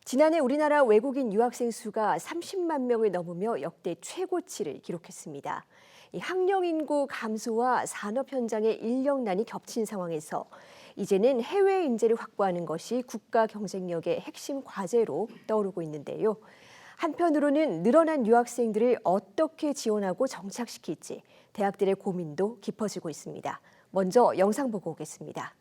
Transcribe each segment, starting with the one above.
지난해 우리나라 외국인 유학생 수가 30만 명을 넘으며 역대 최고치를 기록했습니다. 이 학령 인구 감소와 산업 현장의 인력난이 겹친 상황에서 이제는 해외 인재를 확보하는 것이 국가 경쟁력의 핵심 과제로 떠오르고 있는데요. 한편으로는 늘어난 유학생들을 어떻게 지원하고 정착시킬지 대학들의 고민도 깊어지고 있습니다. 먼저 영상 보고 오겠습니다.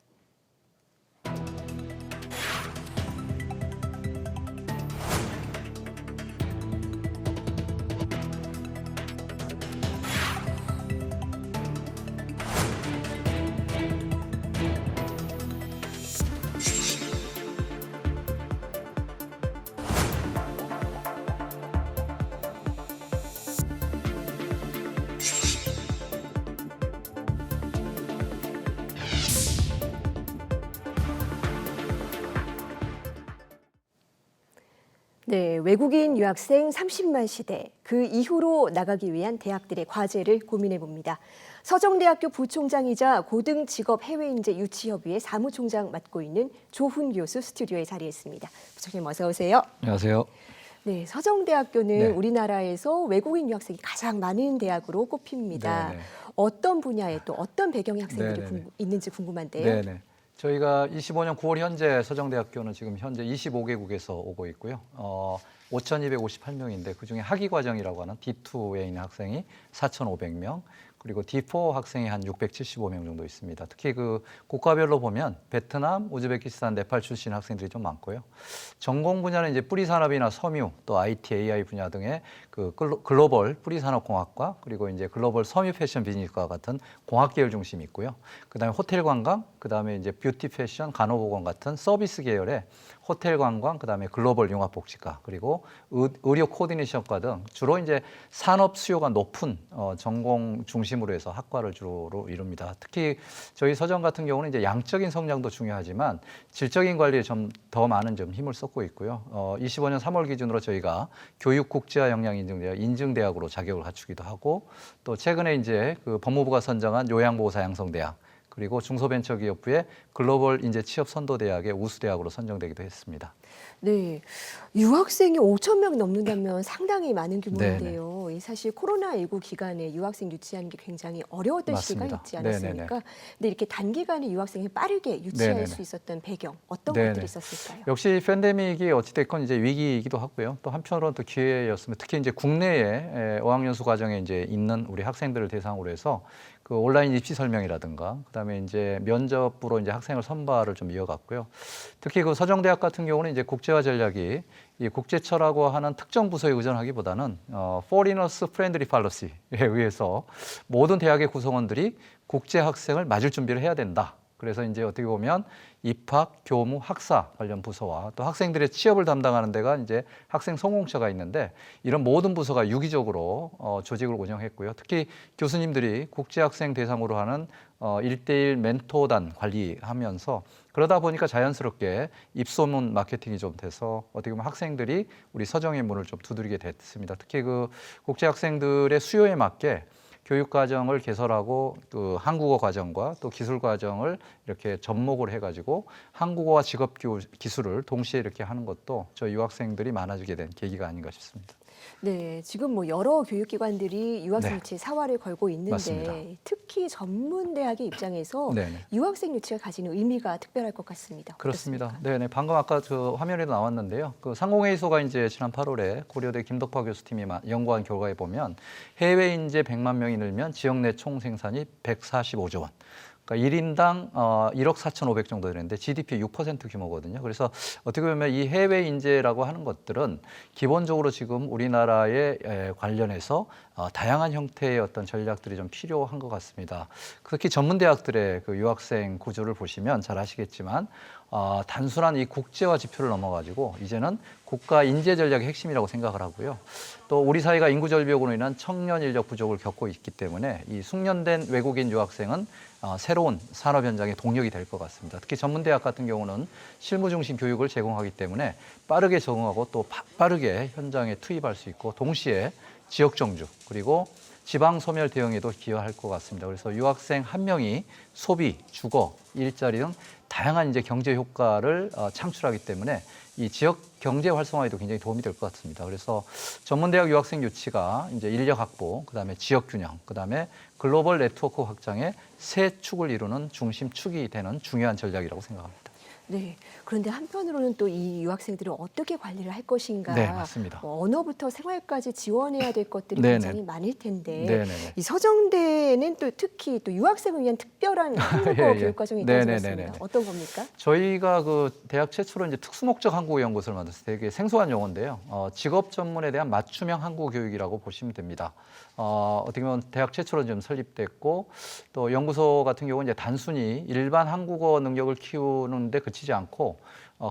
네, 외국인 유학생 30만 시대, 그 이후로 나가기 위한 대학들의 과제를 고민해 봅니다. 서정대학교 부총장이자 고등직업해외인재 유치협의회 사무총장 맡고 있는 조훈 교수 스튜디오에 자리했습니다. 부총장님 어서 오세요. 안녕하세요. 네, 서정대학교는 네. 우리나라에서 외국인 유학생이 가장 많은 대학으로 꼽힙니다. 네네. 어떤 분야에 또 어떤 배경의 학생들이 네네네. 있는지 궁금한데요. 네네. 저희가 25년 9월 현재 서정대학교는 지금 현재 25개국에서 오고 있고요. 5,258명인데 그중에 학위과정이라고 하는 D2에 있는 학생이 4,500명, 그리고 D4 학생이 한 675명 정도 있습니다. 특히 그 국가별로 보면 베트남, 우즈베키스탄, 네팔 출신 학생들이 좀 많고요. 전공 분야는 이제 뿌리산업이나 섬유, 또 IT, AI 분야 등의 그 글로벌 뿌리산업공학과, 그리고 이제 글로벌 섬유 패션 비즈니스과 같은 공학 계열 중심이 있고요. 그다음에 호텔 관광, 그다음에 이제 뷰티 패션, 간호보건 같은 서비스 계열의 호텔 관광, 그다음에 글로벌 융합복지과, 그리고 의료 코디네이션과 등 주로 이제 산업 수요가 높은 전공 중심으로 해서 학과를 주로 이룹니다. 특히 저희 서정 같은 경우는 이제 양적인 성장도 중요하지만 질적인 관리에 좀 더 많은 좀 힘을 쏟고 있고요. 25년 3월 기준으로 저희가 교육 국제화 역량 인증대학으로 자격을 갖추기도 하고, 또 최근에 이제 그 법무부가 선정한 요양보호사 양성대학, 그리고 중소벤처기업부의 글로벌 인재 취업 선도대학의 우수대학으로 선정되기도 했습니다. 네, 유학생이 5천 명 넘는다면 상당히 많은 규모인데요. 이 사실 코로나19 기간에 유학생 유치하는 게 굉장히 어려웠던 시기가 맞습니다. 있지 않았습니까? 근데 이렇게 단기간에 유학생을 빠르게 유치할 네네네. 수 있었던 배경, 어떤 네네. 것들이 있었을까요? 역시 팬데믹이 어찌됐건 이제 위기이기도 하고요. 또 한편으로는 또 기회였으면, 특히 이제 국내에 어학연수 과정에 이제 있는 우리 학생들을 대상으로 해서 그 온라인 입시 설명이라든가, 그다음에 이제 면접으로 이제 학생을 선발을 좀 이어갔고요. 특히 그 서정대학 같은 경우는 이제 국제화 전략이 이 국제처라고 하는 특정 부서에 의존하기보다는 Foreigners Friendly Policy에 의해서 모든 대학의 구성원들이 국제 학생을 맞을 준비를 해야 된다. 그래서 이제 어떻게 보면 입학, 교무, 학사 관련 부서와 또 학생들의 취업을 담당하는 데가 이제 학생 성공처가 있는데, 이런 모든 부서가 유기적으로 조직을 운영했고요. 특히 교수님들이 국제학생 대상으로 하는 1대1 멘토단 관리하면서, 그러다 보니까 자연스럽게 입소문 마케팅이 좀 돼서 어떻게 보면 학생들이 우리 서정의 문을 좀 두드리게 됐습니다. 특히 그 국제학생들의 수요에 맞게 교육 과정을 개설하고 또 한국어 과정과 또 기술 과정을 이렇게 접목을 해가지고 한국어와 직업 기술을 동시에 이렇게 하는 것도 저희 유학생들이 많아지게 된 계기가 아닌가 싶습니다. 네, 지금 뭐 여러 교육기관들이 유학생 네. 유치에 사활을 걸고 있는데 맞습니다. 특히 전문대학의 입장에서 네네. 유학생 유치가 가지는 의미가 특별할 것 같습니다. 그렇습니다. 어떻습니까? 네네. 방금 아까 저 화면에도 나왔는데요. 그 상공회의소가 이제 지난 8월에 고려대 김덕화 교수팀이 연구한 결과에 보면 해외 인재 100만 명이 늘면 지역 내 총 생산이 145조 원. 그러니까 1인당 1억 4,500 정도 되는데 GDP 6% 규모거든요. 그래서 어떻게 보면 이 해외 인재라고 하는 것들은 기본적으로 지금 우리나라에 관련해서 다양한 형태의 어떤 전략들이 좀 필요한 것 같습니다. 특히 전문 대학들의 그 유학생 구조를 보시면 잘 아시겠지만 단순한 이 국제화 지표를 넘어가지고 이제는 국가 인재 전략의 핵심이라고 생각을 하고요. 또 우리 사회가 인구 절벽으로 인한 청년 인력 부족을 겪고 있기 때문에 이 숙련된 외국인 유학생은 새로운 산업 현장의 동력이 될 것 같습니다. 특히 전문대학 같은 경우는 실무 중심 교육을 제공하기 때문에 빠르게 적응하고 또 빠르게 현장에 투입할 수 있고, 동시에 지역 정주, 그리고 지방 소멸 대응에도 기여할 것 같습니다. 그래서 유학생 한 명이 소비, 주거, 일자리 등 다양한 이제 경제 효과를 창출하기 때문에 이 지역 경제 활성화에도 굉장히 도움이 될 것 같습니다. 그래서 전문대학 유학생 유치가 이제 인력 확보, 그다음에 지역 균형, 그다음에 글로벌 네트워크 확장의 세 축을 이루는 중심 축이 되는 중요한 전략이라고 생각합니다. 네. 그런데 한편으로는 또 이 유학생들을 어떻게 관리를 할 것인가. 네, 맞습니다. 언어부터 생활까지 지원해야 될 것들이 네네. 굉장히 많을 텐데 네네네. 이 서정대는 또 특히 또 유학생을 위한 특별한 한국어 예, 예. 교육 과정이 있다고 네네네네. 들었습니다. 어떤 겁니까? 저희가 그 대학 최초로 이제 특수목적 한국어 연구소를 만들었어요. 되게 생소한 용어인데요. 직업 전문에 대한 맞춤형 한국어 교육이라고 보시면 됩니다. 어떻게 보면 대학 최초로 좀 설립됐고 또 연구소 같은 경우는 이제 단순히 일반 한국어 능력을 키우는데 그치지 않고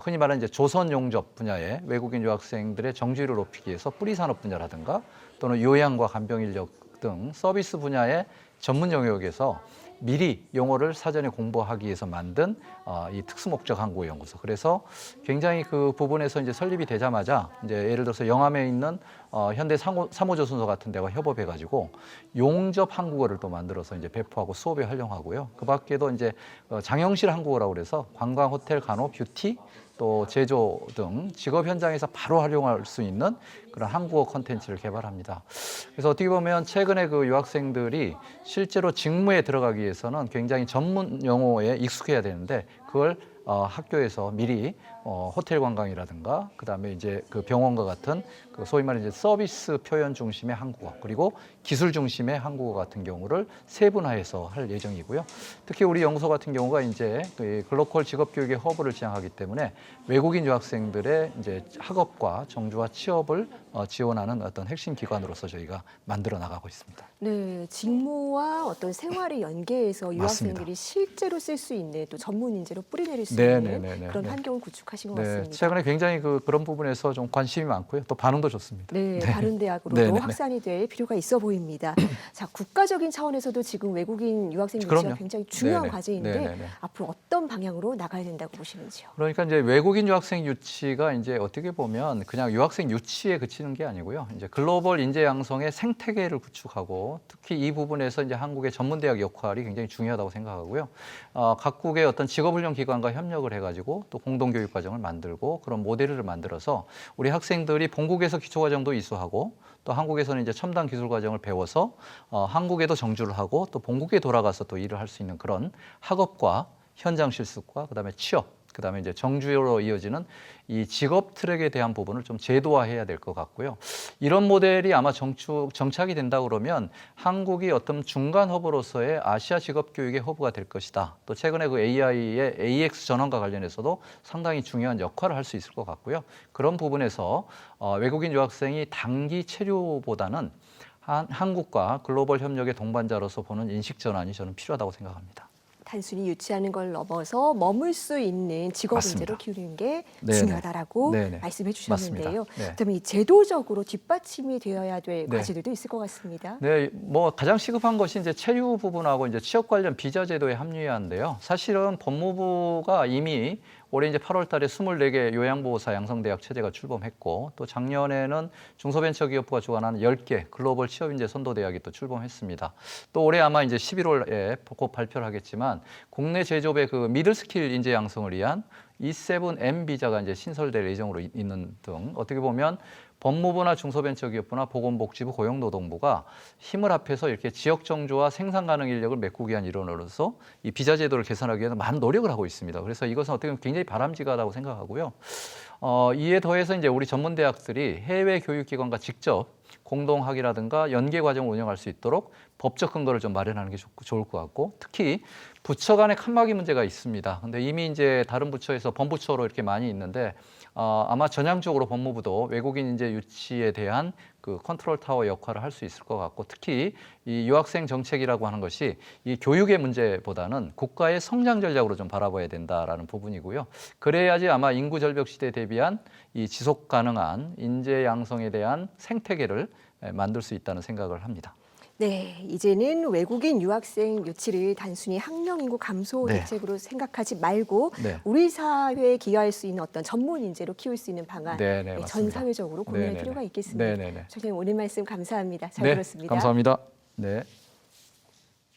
흔히 말하는 이제 조선 용접 분야의 외국인 유학생들의 정주율을 높이기 위해서 뿌리 산업 분야라든가 또는 요양과 간병 인력 등 서비스 분야의 전문 영역에서 미리 용어를 사전에 공부하기 위해서 만든 이 특수목적 한국어 연구소. 그래서 굉장히 그 부분에서 이제 설립이 되자마자 이제 예를 들어서 영암에 있는 현대 사모조선소 같은 데와 협업해가지고 용접 한국어를 또 만들어서 이제 배포하고 수업에 활용하고요. 그 밖에도 이제 장영실 한국어라고 그래서 관광, 호텔, 간호, 뷰티 또 제조 등 직업 현장에서 바로 활용할 수 있는 그런 한국어 콘텐츠를 개발합니다. 그래서 어떻게 보면 최근에 그 유학생들이 실제로 직무에 들어가기 위해서는 굉장히 전문 용어에 익숙해야 되는데 그걸 학교에서 미리 호텔 관광이라든가 그다음에 이제 그 병원과 같은 그 소위 말하는 이제 서비스 표현 중심의 한국어 그리고 기술 중심의 한국어 같은 경우를 세분화해서 할 예정이고요. 특히 우리 연구소 같은 경우가 이제 그 글로컬 직업교육의 허브를 지향하기 때문에 외국인 유학생들의 이제 학업과 정주와 취업을 지원하는 어떤 핵심 기관으로서 저희가 만들어 나가고 있습니다. 네, 직무와 어떤 생활을 연계해서 유학생들이 맞습니다. 실제로 쓸 수 있는 또 전문 인재로 뿌리내릴 수 네네네네. 있는 그런 네. 환경을 구축하신 것 네, 같습니다. 최근에 굉장히 그런 부분에서 좀 관심이 많고요. 또 반응도 좋습니다. 네, 다른 대학으로도 네네네. 확산이 될 필요가 있어 보입니다. 자, 국가적인 차원에서도 지금 외국인 유학생 유치가 그럼요. 굉장히 중요한 네네. 과제인데 네네네. 앞으로 어떤 방향으로 나가야 된다고 보시는지요? 그러니까 이제 외국인 유학생 유치가 이제 어떻게 보면 그냥 유학생 유치에 그치는 게 아니고요. 이제 글로벌 인재 양성의 생태계를 구축하고 특히 이 부분에서 이제 한국의 전문대학 역할이 굉장히 중요하다고 생각하고요. 각국의 어떤 직업훈련 기관과 협력을 해가지고 또 공동교육 과정을 만들고 그런 모델을 만들어서 우리 학생들이 본국에서 기초과정도 이수하고 또 한국에서는 이제 첨단 기술 과정을 배워서 한국에도 정주를 하고 또 본국에 돌아가서 또 일을 할 수 있는 그런 학업과 현장 실습과 그다음에 취업, 그다음에 이제 정주로 이어지는 이 직업 트랙에 대한 부분을 좀 제도화해야 될 것 같고요. 이런 모델이 아마 정착이 된다 그러면 한국이 어떤 중간 허브로서의 아시아 직업 교육의 허브가 될 것이다. 또 최근에 그 AI의 AX 전환과 관련해서도 상당히 중요한 역할을 할 수 있을 것 같고요. 그런 부분에서 외국인 유학생이 단기 체류보다는 한국과 글로벌 협력의 동반자로서 보는 인식 전환이 저는 필요하다고 생각합니다. 단순히 유치하는 걸 넘어서 머물 수 있는 직업 맞습니다. 인재로 키우는 게 네네. 중요하다라고 네네. 말씀해 주셨는데요. 맞습니다. 네. 그다음에 이 제도적으로 뒷받침이 되어야 될 네. 과제들도 있을 것 같습니다. 네, 뭐 가장 시급한 것이 이제 체류 부분하고 이제 취업 관련 비자 제도에 합류해야하는데요. 사실은 법무부가 이미 올해 이제 8월 달에 24개 요양보호사 양성대학 체제가 출범했고 또 작년에는 중소벤처기업부가 주관하는 10개 글로벌 취업인재 선도대학이 또 출범했습니다. 또 올해 아마 이제 11월에 곧 발표를 하겠지만 국내 제조업의 그 미들스킬 인재 양성을 위한 E7M 비자가 이제 신설될 예정으로 있는 등 어떻게 보면 법무부나 중소벤처기업부나 보건복지부, 고용노동부가 힘을 합해서 이렇게 지역 정조와 생산 가능 인력을 메꾸기 위한 일원으로서 이 비자 제도를 개선하기 위해서 많은 노력을 하고 있습니다. 그래서 이것은 어떻게 보면 굉장히 바람직하다고 생각하고요. 이에 더해서 이제 우리 전문 대학들이 해외 교육기관과 직접 공동학위라든가 연계 과정을 운영할 수 있도록 법적 근거를 좀 마련하는 게 좋을 것 같고 특히 부처 간의 칸막이 문제가 있습니다. 근데 이미 이제 다른 부처에서 범부처로 이렇게 많이 있는데 아마 전향적으로 법무부도 외국인 인재 유치에 대한 그 컨트롤 타워 역할을 할 수 있을 것 같고 특히 이 유학생 정책이라고 하는 것이 이 교육의 문제보다는 국가의 성장 전략으로 좀 바라봐야 된다라는 부분이고요. 그래야지 아마 인구 절벽 시대에 대비한 이 지속 가능한 인재 양성에 대한 생태계를 만들 수 있다는 생각을 합니다. 네, 이제는 외국인 유학생 유치를 단순히 학령 인구 감소 네. 대책으로 생각하지 말고 네. 우리 사회에 기여할 수 있는 어떤 전문 인재로 키울 수 있는 방안 네, 네, 전 맞습니다. 사회적으로 고민할 네네네. 필요가 있겠습니다. 네네네. 선생님 오늘 말씀 감사합니다. 잘 네, 들었습니다. 감사합니다. 네.